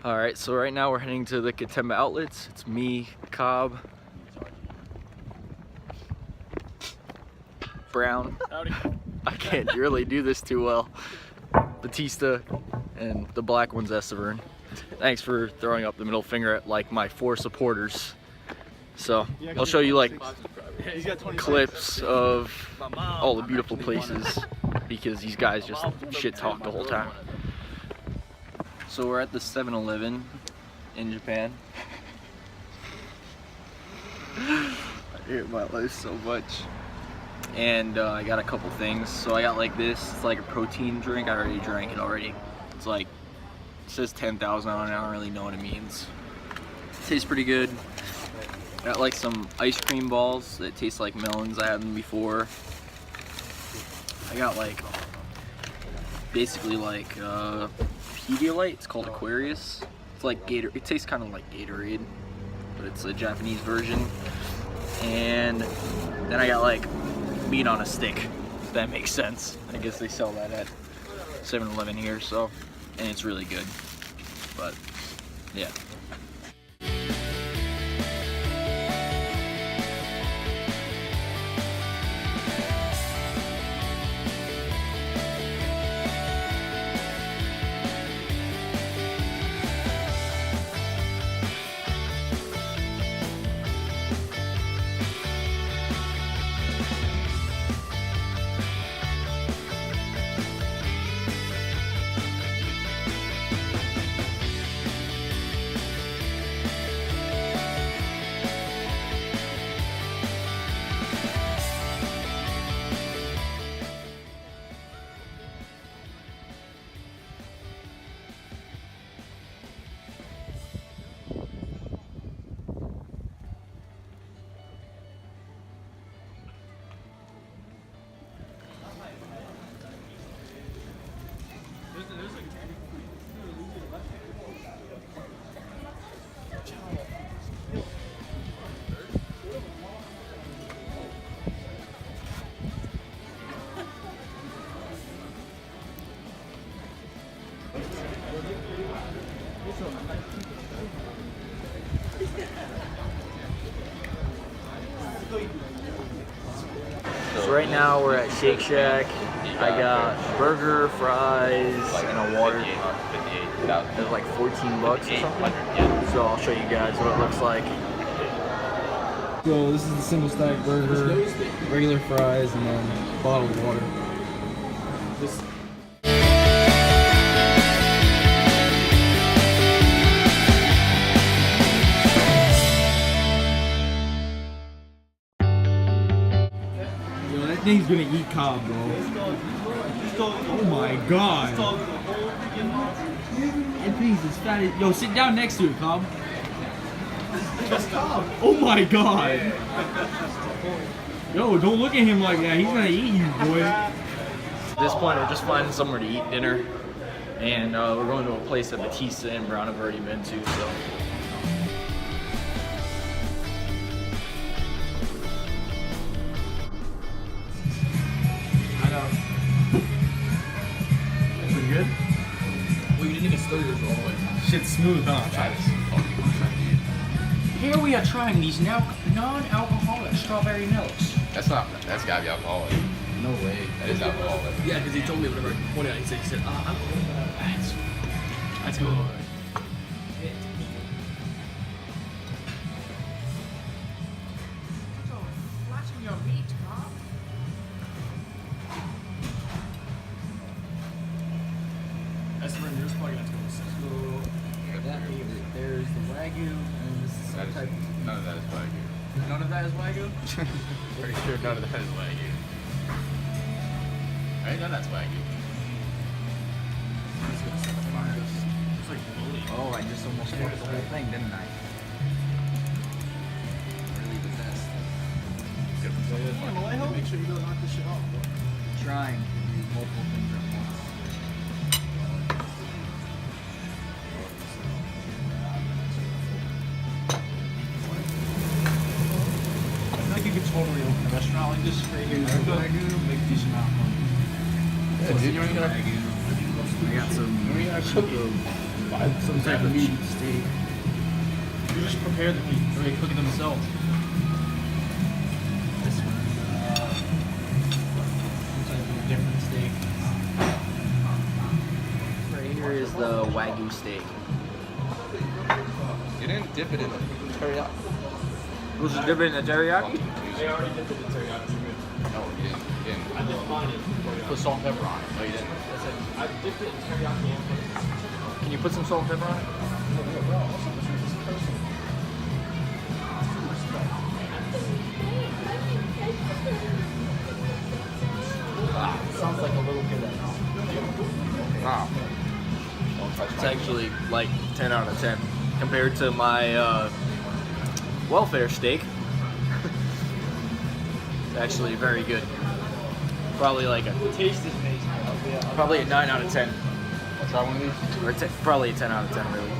Alright, so right now we're heading to the Katemba outlets. It's me, Cobb, Brown. Howdy. I can't really do this too well. Batista, and the black one's Estevern. Thanks for throwing up the middle finger at like my 4 supporters. So I'll show you like clips of all the beautiful places because these guys just shit talk the whole time. So we're at the 7-Eleven in Japan. I hate my life so much. And I got a couple things. So I got like this, it's like a protein drink. I already drank it already. It's like, it says 10,000 on it, I don't really know what it means. It tastes pretty good. Got like some ice cream balls that taste like melons. I had them before. I got like, basically like Pedialyte. It's called Aquarius. It's like Gator. It tastes kind of like Gatorade, but it's a Japanese version. And then I got like meat on a stick, if that makes sense. I guess they sell that at 7-Eleven here, so, and it's really good. But yeah. So right now we're at Shake Shack. I got burger, fries, and a water. It's like 14 bucks or something. So I'll show you guys what it looks like. So this is the single stack burger, regular fries, and then bottled water. Yo, that thing's gonna eat Cobb, bro. Oh my god. That thing's as fat as... Yo, sit down next to it, Cobb. Oh my god. Yo, don't look at him like that. He's gonna eat you, boy. At this point, we're just finding somewhere to eat dinner. And we're going to a place that Batista and Brown have already been to, so. I know. Pretty good? Well, you didn't even stir yours all the way. Shit's smooth, huh? Try this. Here we are trying these now non-alcoholic strawberry milks. That's gotta be alcoholic. No way. That is alcoholic. Yeah, because he told me whenever I pointed out, he said, that's good. Flashing your meat, Bob. That's the yours probably gonna go. So there's the Wagu and this is some type. None of that is Wagu. None of that is Wagu. Pretty sure none of that is Wagu. Right? None of that's Wagu. Oh, I just almost fucked the whole thing, didn't I? Really the best. Make sure you don't knock this shit off. Trying to do multiple things at once. I think you could totally open a restaurant like this right here. Make a decent amount of money. Yeah, dude, you ain't gonna. I got some buy some type of meat. steak. You just prepare the meat, or they cook it themselves. This one, looks like a different steak. Right here is the Wagu steak. You didn't dip it in teriyaki. Was it different in the teriyaki? They already did the teriyaki. No, you didn't. You didn't. I did mine in Put salt and pepper on it. No, you didn't. I dipped it in teriyaki and put it. Can you put some salt and pepper on it? Sounds like a little bit of Wow. It's actually like 10 out of 10 compared to my welfare steak. It's actually very good. Probably like a the taste is amazing. probably a 9 out of 10, I'll try one of these. or probably a 10 out of 10 really.